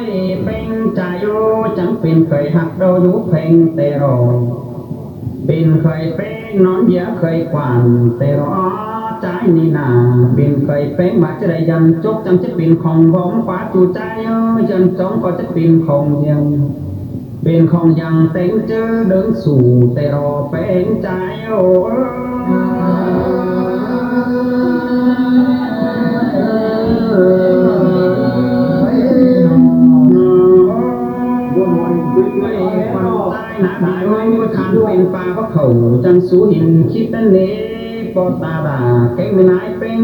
ยเป็นใจโยจังเป็นเคยหักเราอยู่เพลงแต่รอเป็นเคยเป็นนอนเยอะเคยกวานแต่รอใจนี่นาเป็นเคยเป็นมาจะได้ยันจบจังจะเป็นของผมฟ้าจูใจยันจงก็จะเป็นของยังเป็นของยังเต็งเจอเดินสู่แต่รอเป็นใจหายไว้คันเป็นปลาก็เขาจังสูหินคิดนั่นเน่ปอตาดาแกงไม่นายเป็น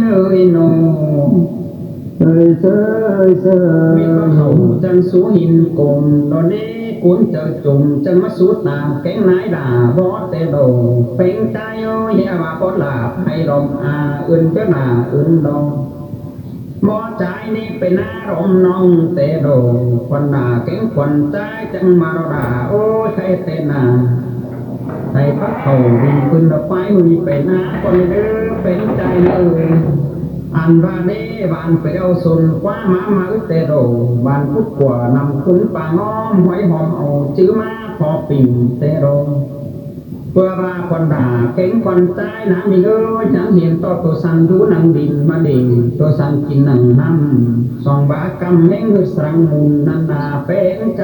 โนเอ้ยเซ่มีก็เขาจังสูหินกลมโดนนี้กุนเจอจุ่มจังมาสูตาแกงนายด่าบอเตโดเป็นใจโอ้ยว่าปอหลาบให้ลมอื่นก็หนาอื่นดองบ่ใจนี่เป็นอารมณ์น้องเตโดควันหน้าแก้งควันใจจังมาด่าโอ้ยใครเตนาใส่พักเขาวิ่งขึ้นดอกไม้มีเป็นหน้าคนเด้อเป็นใจเลยอันว่านี้บานไปเอาสนกว่ามาเตโดบานพุทธกว่านำขึ้นป่าง้อมหอยหอมเอาจื้อมาพอปิ่งเตโดเพื่อว่าคนด่าเก่งคนใจนะมีฉันเห็นตัวสันดูหนังดินมาดิ่งตัวสันกินหนังน้ำสองบากำแห่งหือสังมุนนันนาเป็นใจ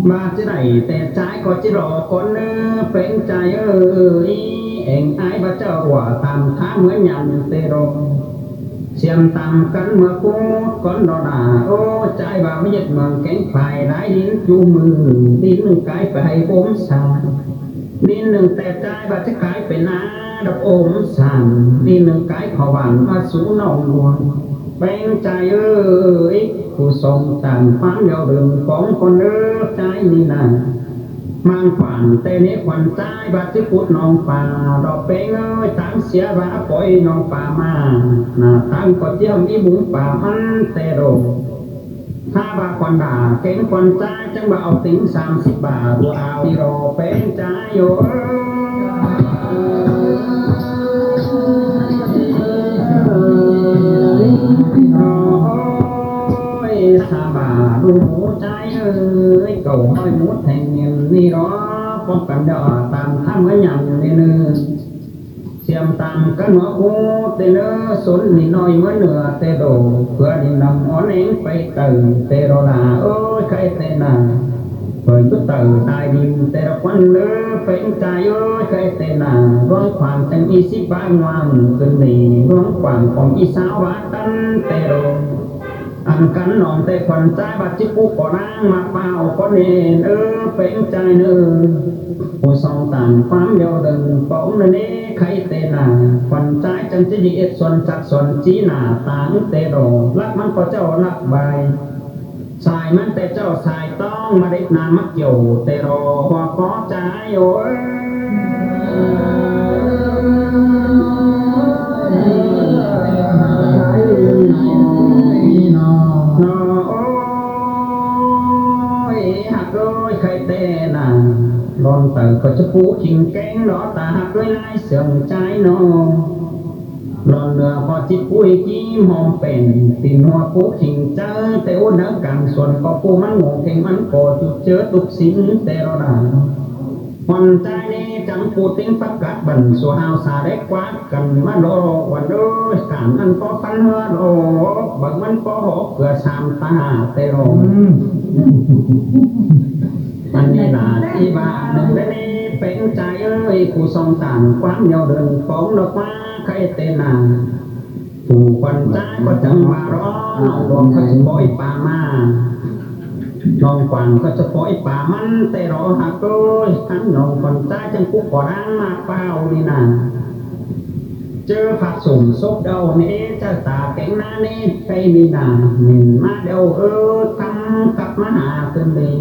มาจะได้แต่ใจก็จะรอคนเป็นใจเองไอ้พระเจ้าว่าตามท้าเหมือนยันเตโรเสียมตามกันเมื่อพูดก่อนดอด่าโอ้ใจว่าไม่ยึดมันแข็งไฟได้ดินจูมือดินหนึ่งกายไปให้ผมสั่นดินหนึ่งแต่ใจว่าจะกลายเป็นน้าดอกอมสั่นดินหนึ่งกายขวานมาสู่นองดวงเป็นใจผู้ทรงต่างความเดียวเดิมของคนใจนี่นะmang khoản tê nế khoản trái và chiếc phút nông phà đọc bế ơi tăng xía và bội nông phà mà nà tăng có chiếc hồng ý bún phà mắn tê đồ tha bà khoản đà kén khoản trái chẳng bảo tính 30 bà của áo đi đồ bế trái vô sa bà đu mũ trái ơi cầu hơi mút thành niềm ni đó con cầm đỏ tạm tham với nhầm nên xem tạm cái nó cũ tê nó xuống thì nói mới nửa tê đồ vừa đi nằm ngón én phải từ tê đồ là ơi cái tê là rồi chút từ tài đi tê đồ quanh nữa phải trái ơi cái tê là vốn khoảng thành y xí ba ngoan cơn này vốn khoảng còn y sao bá tân tê đồอันกันนองแต่ขวัญใจบัดจิปุก่อร่างมาเปล่าก็เนนเป็นใจผู้ทรงต่างความเดียวเดินป้องนั่นนี่ใครเตนาขวัญใจจังจะยิเอ็ดส่วนจักส่วนจีหน้าต่างเตโดรักมันก็เจ้ารักใบสายมันแต่เจ้าสายต้องมาได้นามักเกี่ยวเตโรพอก็ใจโอ้ลอนเต๋อก็จะปูขิงแกงล้อตาหักด้วยลายเสื่อมใจนอลอนเรือพอจิตปุ้ยกี้มองเป็นตินหัวปูขิงเจอแต่ว่านักการส่วนก็ปูมันงงเก่งมันโกจุดเจอตุกสิงแต่เราด่าวันใจนี้จังปูติ้งปักกัดบันสัวหาวสาเด็กกวาดกันมาโดวันโดการอันก็ฟันเฮือโดบังมันก็หกเกลือสามตาแต่ลงมันนี่ล่ะที่บ้านหนึ่งได้เป็นใจผู้ทรงต่างความเดียวเดินของดอกไม้ใครเตนาผู้ควันใจก็จังมาร้อนน้องดวงก็จะปล่อยป่ามาน้องควันก็จะปล่อยป่ามันแต่รอหักเลยทั้งน้องควันใจจังกุ๊กก่อร่างมาเปล่านี่นะเจอผักสุ่มซบเดาเนี่ยจะตาแข็งหน้าเนี่ยใครมีนาหมิ่นมาเดาทำกับมาหาขึ้นเลย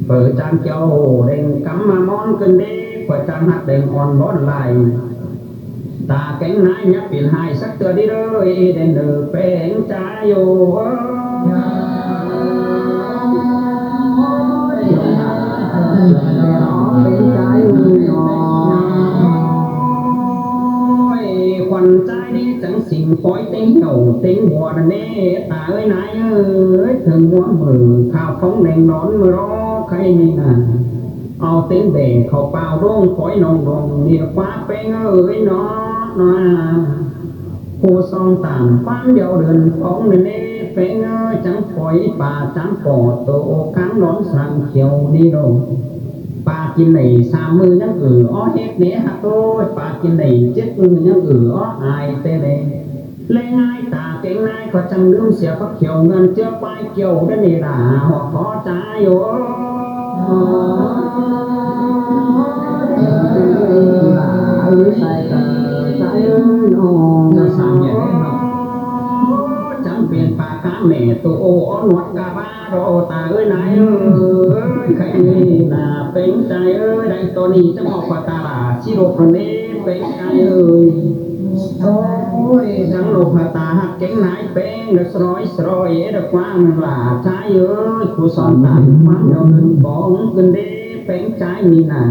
เปิดจานเจ้าเด้งกำมามอนขึ้นเด้เปิดจานหักเด้งอ่อนร้อนไหลตาแข็งหน้ายับเปลี่ยนหายสักตัวดีเลยเด้งเดือเป็นใจอยู่เป็นใจอยู่ งปอยเต็งเหี่ยวเต็งบัวนั่นเน่ตาเอ้ยนายเอ้ยถึงหัวมือข้าวของแดงนอนมือรอใครนี่น่ะเอาเต็งแดงเข้าเปล่าร่งปอยนองดงนี่ฟ้าเป้งเอ้ยน้อน้าผู้ซองต่างฟันเดียวเดินของเน่เป้งเอ้ยจังปอยป่าจังปอดโตค้างร้อนสั่งเขียวนี่โดปากินไหน3มือยังอ้อเฮ็ดเนี่ยฮะโตปากินไหน7มือยังอ้ออายเตเดเล่ง่ายตาเก่งนายก็จังลืมเสียพักเขียวเงินเจ้าไปเกี่ยวได้นี่ล่ะหัวขอใจโอ้ใส่ใส่น้องจะสั่งอย่างนี้เนาะจังเปลี่ยนปากกาแม่ตัวโอ้หนวดกาบ้าโรตาเอ้ยนายเอ้ยใครนี่น่าเป็นใจเอ้ยได้ตัวนี้จะบอกว่าตาชิโร่คนนี้เป็นใจเอ้ยโอ้ยจังโลกตาหักเก่งนายเป็นเด็กสร้อยเด็กกว้างหลาใจเอ้ยครูสอนตามความเดินบ้องกันเด้เป็นใจนี่น่ะ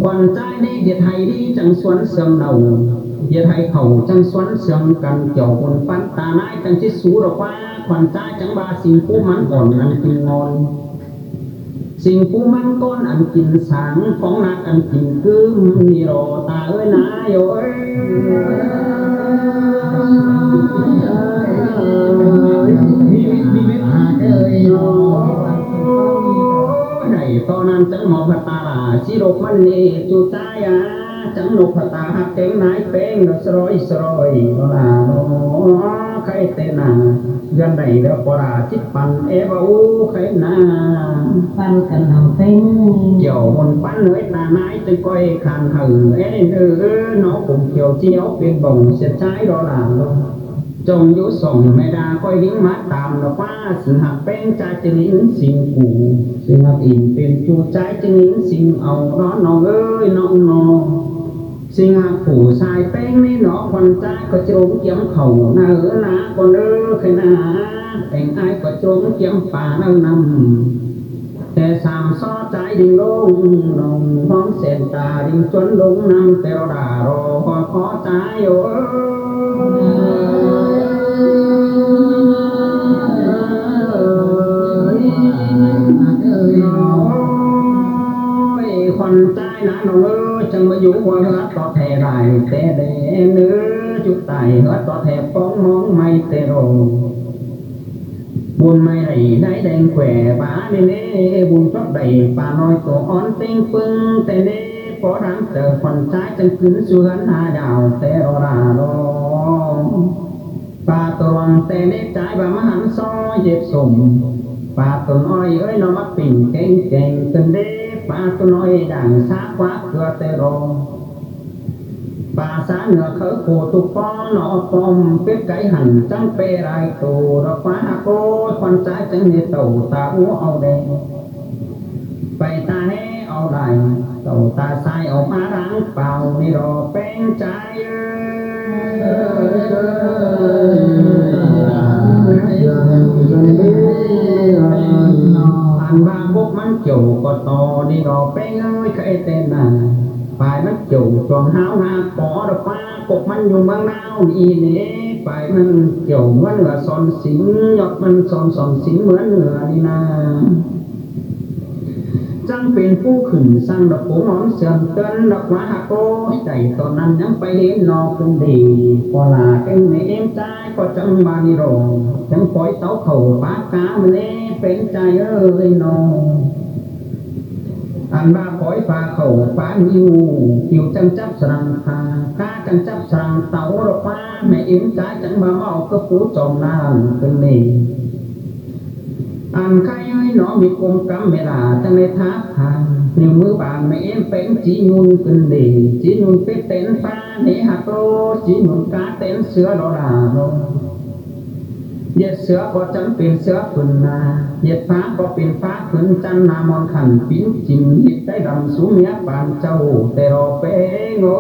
วันใจดีเดียดไทยดีจังสวนเสื่อมเนาเดียดไทยเขาจังสวนเสื่อมกันเจ้าบนปันตานายจังที่สูรว่าขวัญใจจังบาสิ่งผู้มันอ่อนอันกินนอนสิ่งผู้มันก้นอันกินสังของนักอันกินกึมนี่รอตาเอ้ยนายโอ้ยในตอนนั้นจังหมอพตาลาชิโรมันนี่จูใจจังนกพตาหักเก่งนายเป้งสร้อยก็ลาโนใครเตนายันใดเด้อปราจิตปันเอวอูใครนาปันกันเอาเป้งเกี่ยวบนปันเอ้ยนานายตึงก้อยคานหือเอ้ยน้องผมเกี่ยวเจียวเป็นบ่งเสียใจรอลาโนจงยุส่งไม่ดาคอยดิ้งมาตามเราว่าสิ่งหักเป็นใจจะลิ้นสิ่งกูสิ่งหักอิ่มเป็นจูใจจะลิ้นสิ่งเอาน้องเอ้ยน้องสิ่งหักผู้ชายเป็นนี่หนอคนใจก็จงเกี่ยมเข่าหน้าหนาคนใครหนาแต่งไอ้ก็จงเกี่ยมป่าเนำแต่สามซ้อใจดิ่งลงน้องมองเส้นตาดิ่งจนลงน้ำแต่เราด่ารอขอใจโอ้คนใจนะน้องเอ้ยจังมาอยู่หัวรัดต่อแทไรแต่เดเนื้อจุดไตรัดต่อแทป้องมองไม่เตโรบุญไม่ได้แดงแขวบ้าเน่บุญชอบใดป่าน้อยตัวอ่อนเต็งปึ้งแต่เน่พอดังเจอคนใจจังขึ้นสวนหาดาวแต่รอโรป่าตัวรังแต่เน่ใจบ่มาหันซ้อยเจ็บสมป่าตัวน้อยเอ้ยน้องมาปิ่งเก่งตึงเด้ป่าตัวน้อยดังซากว่าเกลือแต่รอป่าสาเหนือเขาโคตุกป้อนหนอปอมเป็ดไก่หันจังเปรไรตูดอกฟ้าโกควันใจจังเนตาตาอูเอาแดงไปตาแห่เอาได้เต่าตาใสออกมาล้างเปล่านี่รอเป็นใจอันบางพวกมันเกี่ยวก็ต่อนี่รอเป็นเอ้ยใครเต้นน่ะฝ่ายมันเกี่ยวจวงห้าวหาปอดฟ้ากบมันอยู่บางนาวอีนี่ฝ่ายมันเกี่ยวเหมือนเหนือซอนสิงยอดมันซอนสิงเหมือนเหนือนี่นะจังเป็นผู้ขึ้นสร้างดอกโผล่เสื่อมเกินดอกว่าโกใจตอนนั้นยังไปเห็นนอกเป็นดีพอลาเอ็มเอ็มใจก็จังมานิโรจังปล่อยเต้าเข่าปากกามันเล่เป็นใจเอ้ยน้องอันบ้าปล่อยปลาเข่าปลาหิวจังจับสรังพาข้าจังจับสรังเต่าดอกฟ้าแม่เอ็มใจจังมาเอากระปูจอมนานเป็นนี่อันใครให้น้องมีกลมกำเวลาจังในทักทางนิ้วมือบานไม่เอ็มเป็นจีนุนเป็นดีจีนุนเป็นเต้นฟ้าเนหักโลจีนุนกาเต้นเสือดอลาโลเย็ดเสือก็จังเป็นเสือขึ้นนาเย็ดฟ้าก็เป็นฟ้าขึ้นจันนามอนขันปิ้งจิมหิดได้ดำสูงเมียปานเจ้าแต่รอเป้งโง่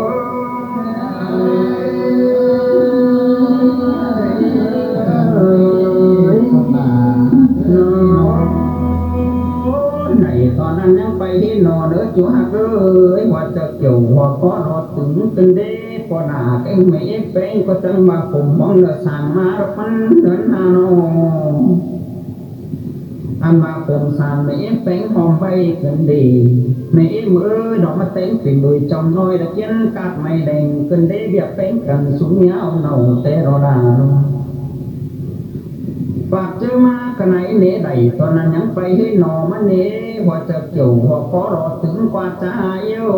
ในตอนนั้นยังไปที่นอเนื้อจุหักเอ้ยว่าจะเกี่ยวหัวก้อนรอถึงตึงเด้ป ปอดาเก่งไม่เป็นก็จังว่าผมมองละสั่งมาฟันเดินหาโนอันว่าผมสั่งไม่เป็นหอมไปกันดีไม่มือดอกมาเต้นเป็นโดยจอมน้อยตะเกียนกัดไม่แดงกันได้เบียบเป็นกันสูงยาวเนาเตรอดาฝากเจอมากันไหนเนใดตอนนั้นยังไปให้หนอมันเนว่าจะเกี่ยวว่าขอรอถึงกว่าจะเยี่ยว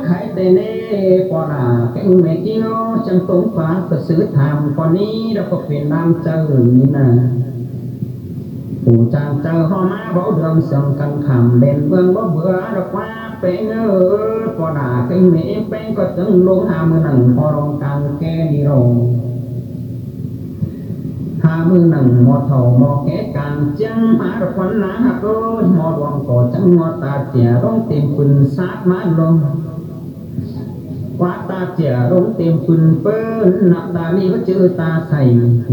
ใครแต่เน่ปอดาแกงแม่กี้โนจังตรงฟ้าก็ซื้อทำก่อนนี้เราก็เป็นน้ำเจ้านี่นะผู้จางเจ้าหอมาเบาเดือมเสียงกันคำเด่นเบื้องบ่เบื่อดอกว่าเป็นปอดาแกงแม่เป็นก็จึงลงหามือหนังพอรองกลางแกดีโรหามือหนังหมอเท่าหมอแก่กันจังหาดอกวันหนาหักโดยหมอดวงก่อจังหมอตาเจียร้องเต็มปืนซาดมาลงวาตาเจียร้องเต็มปืนเปิ้นหนักตานี้ก็เจอตาใส่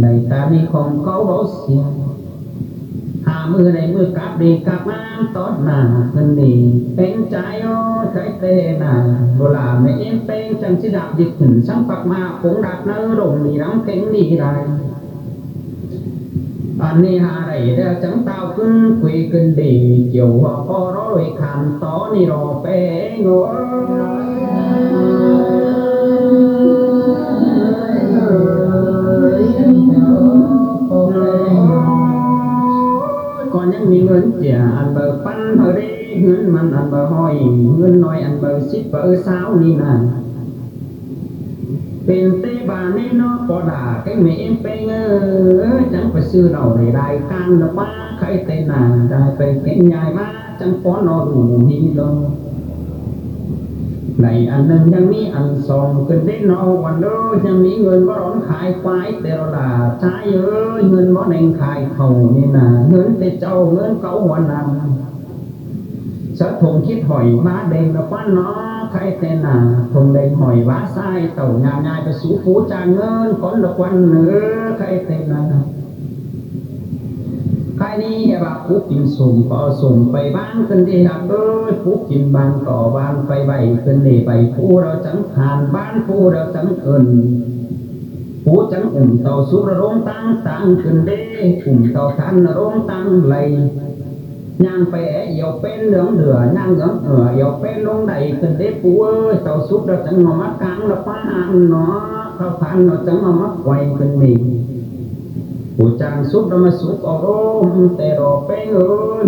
ในตานี้ของเขาเบาเสียหามือในมือกับดีกับน้ำตอดหนาเงินดีเป็นใจโอ้ใจเตนาโบราณไม่เอ็นเป็นจังสิดับดิบถึงสังปักมาคงดับเนื้อลงดีน้ำเก่งดีไรอันนี้หาไรเดี๋ยวจังเต้าขึ้นคุยกันดีเกี่ยวหัวพอร้อยขันต่อนี่รอเป้งก่อนยังมีเงินเจียอันเบอร์ปั้นเฮเรเงินมันอันเบอร์ห้อยเงินน้อยอันเบอร์สิบเบอร์สาวนี่นะเป็นเตบานี่เนาะปอดาแกงไม่เอ็มเป็นจังไปซื้อเราได้กันแล้วว่าใครเตนาได้ไปเก่งใหญ่มาจังป้อนนอดูฮีโลในอันหนึ่งยังมีอันสองกันได้นอวันเด้อยังมีเงินบ่ร้อนขายควายแต่เราด่าใช้เงินบ่แดงขายเขานี่นะเงินแต่เจ้าเงินเก่าหัวนำสะทงคิดหอยมาแดงแล้วป้านเนาะใครแต่นาทงแดงหอยว้าทรายเต่างานไปสู่ฟูจางเงินก้อนดอกวันเนื้อใครแต่นาใครนี้แบบผู้กินสุ่มก็สุ่มไปบ้านกันดีครับผู้กินบ้านก่อบ้านไปใบกันดีไปผู้เราจังทานบ้านผู้เราจังเอิญผู้จังเต่าสุรร้องตั้งกันดีเต่าทันร้องตั้งเลยย่างไปเหี่ยวเป็นเหลืองเดือย่างเหลืองเหี่ยวเป็นลงใดกันได้ปูเต่าสุกเราจังมามัดกลางเราป้าเนาะเขาพันเราจังมามัดไว้กันนี่ผู้จางสุกเรามาสุกเอาโรมแต่รอเป็นเ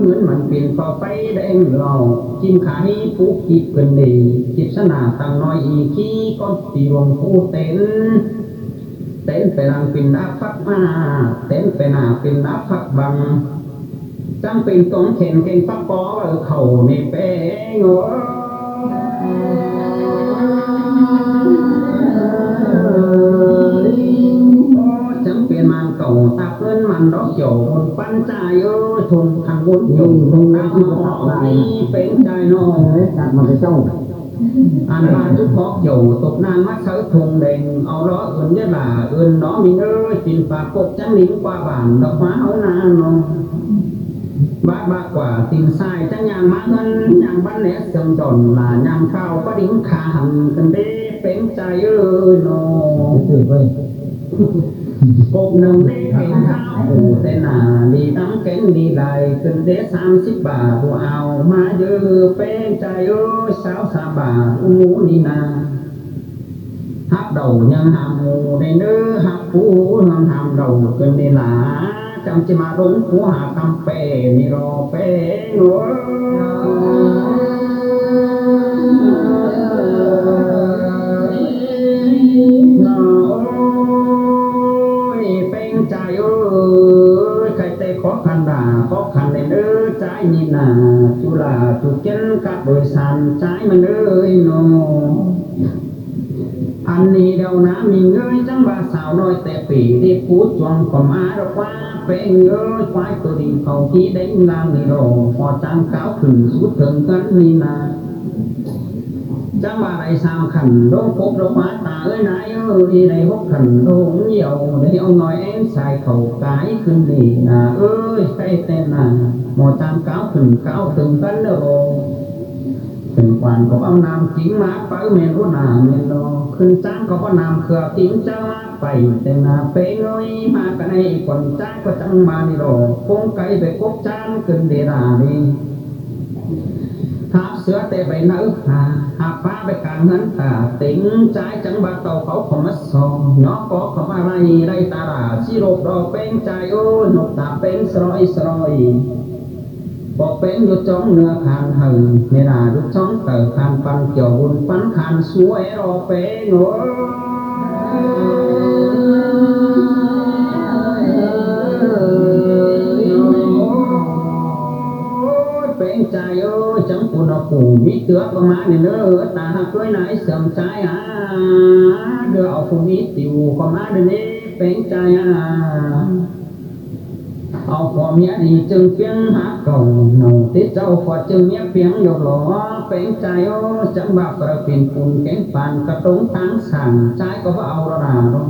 งินมันเปลี่ยนเฝ้าไปแดงเรากินขายผู้กิบกันดีกิบสนาตังน้อยอีขี้ก็ตีรวมผู้เต้นไปนางเป็นนักพักมาเต้นไปหน้าเป็นนักพักบังจังเป็นตรงเข็นเก่งฟักปอเขาในเป้งจังเป็นมันเก่าตาเพื่อนมันดอกเกี่ยวบนปั้นใจทงทางบนยุ่งทงน้ำหอมนี่เป็นใจน้อยตัดมันไปเจ้าอันมาทุกพอกเกี่ยวตกนานมัดเสือทงแดงเอาล้อเอื่นยะบ่าเอื่นน้อมีจินปากกบจังลิ้นกว่าบานดอกไม้เอาหน้าน้องบ้ากว่าติ่งทรายจังยางมาเงินยางบ้านเนี้ยเสื่อมจนลายางข้าวก็ดิ้งขาหันกันได้เป็นใจโนตื่นไปกบหนึ่งได้เก่งข้าวแต่หนาดีน้ำเก่งดีไหลกันได้30 บาทเอามาเยอะเป็นใจสาว3 บาทหมูนี่นาฮับđầuยังหามหมูในเนื้อฮับผู้หามđầuกันได้หลาจังจะมาลงหัวหาคำเปนี่รอเป้หนูเป็นใจใครเตะขอขันด่าขอขันในเนื้อใจนี่นาจุฬาจุกเจนกับโดยสารใจมันโนอันนี้เดานะมีเงยจังว่าสาวน้อยแต่ปีที่พูดจวงความอาดอกว่าเป็นเงยควายตัวดีเขาที่ได้ลางนี่โรพอจังขาวขึ้นสุดถึงกันนี่นา จังว่าไรสามขันโดนพบดอกไม้ตาเอ้ยนายดีในหกขันโดนเหี่ยวในเอาหน่อยเอ็นใส่เข่ากายขึ้นดีนะเอ้ยใครเต้นน่ะหมอตามก้าวขึ้นก้าวถึงกันเด้อถึงวันก็เอานำจิ้งมาไปเมรุนาเมโนขึ้นจ้างก็เอานำเครือจิ้งจ้ามาไปแต่นาเป้งอยมากันในคนจ้างก็จังมานี่โรคงไก่ไปกบจ้างขึ้นเดราดีหาเสือเตะไปเนื้อหาฟ้าไปกลางนั้นตาติ๋งใจจังบาเต่าเขาขมัดซองน้องก็ขมาไรไรตาราชิโรดอกเป็นใจโอ้นกตาเป็นสรอยสรอยบอกเป็นอยู่จ้องเนื้อคานหึงเมราดูจ้องเต่าคานปันเกี่ยวบุญปันคานสวยรอเป็นโอ้เป็นใจโอ้จังปุ่นเอาปู่มีเตือประมาณนี้เนอตาหักด้วยไหนเสื่อมใจเดือเอาปู่มีติวประมาณนี้เป็นใจเอาความเมียดีจึงเพียงหาเก่าหนุ่มติดเจ้าพอจึงเมียเพียงหยดหล่อเป็นใจโอ้จังบาปกระเป็นปุ่นแข็งปานกระตรงทางสั่งใจก็ว่าเอาระนาลง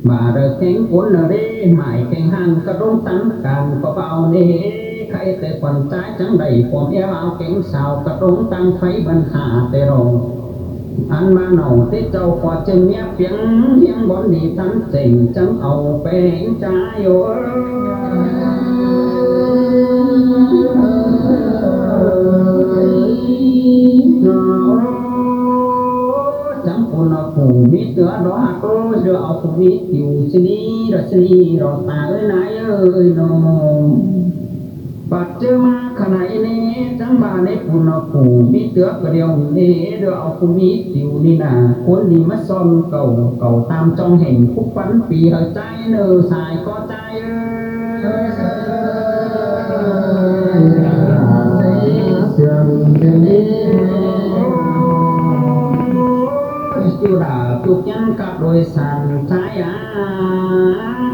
มาเดินแข็งปุ่นเลยหมายแข็งหันกระตรงตั้งกันก็ว่าเอาเนี่ยใครแต่คนใจจังใดความเอวเอาแข็งสาวกระตรงตั้งไฟบรรหาแต่รองอันมาหน่อที่เจ้าพอจึงเมียเพียงยังบนดีทั้งเจ๋งจังเอาเป็นใจโอ้จังคนเอาผู้มีเตือรอหักโอ้เดือเอาผู้มีอยู่สินี้สินี้รอตาเอ้ยนายเอ้ยน้องปัจเจมาขณะนี้จังบาในปุณภูมิเตือกระเดียวนี้เดือเอาภูมิติวนี่นาคนนี้มาซ่อนเก่าเก่าตามจองแห่งคุกปันปีเหใจเนื้อสายก็ใจเสื่อมเดือนนี้จุดาจุกยังกับโดยสารใจ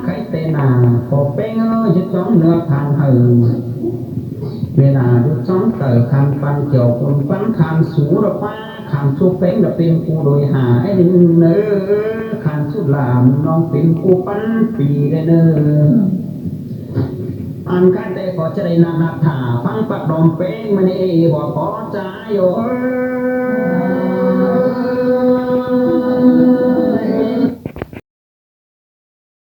ใครเตนาพอเป็นจะจ้องเนื้อทางหืนเวลาดูจ้องเติคันปันเกี่ยวคนปันคันสูดอกว่าคันสุเป็นจะเป็นกูโดยหาไอ้เนื้อคันสุดลามน้องเป็นกูปันปีได้เนื้ออันกันแต่ก็จะได้นับถาฟังปักดอมเป็นมันเอบอกขอใจโย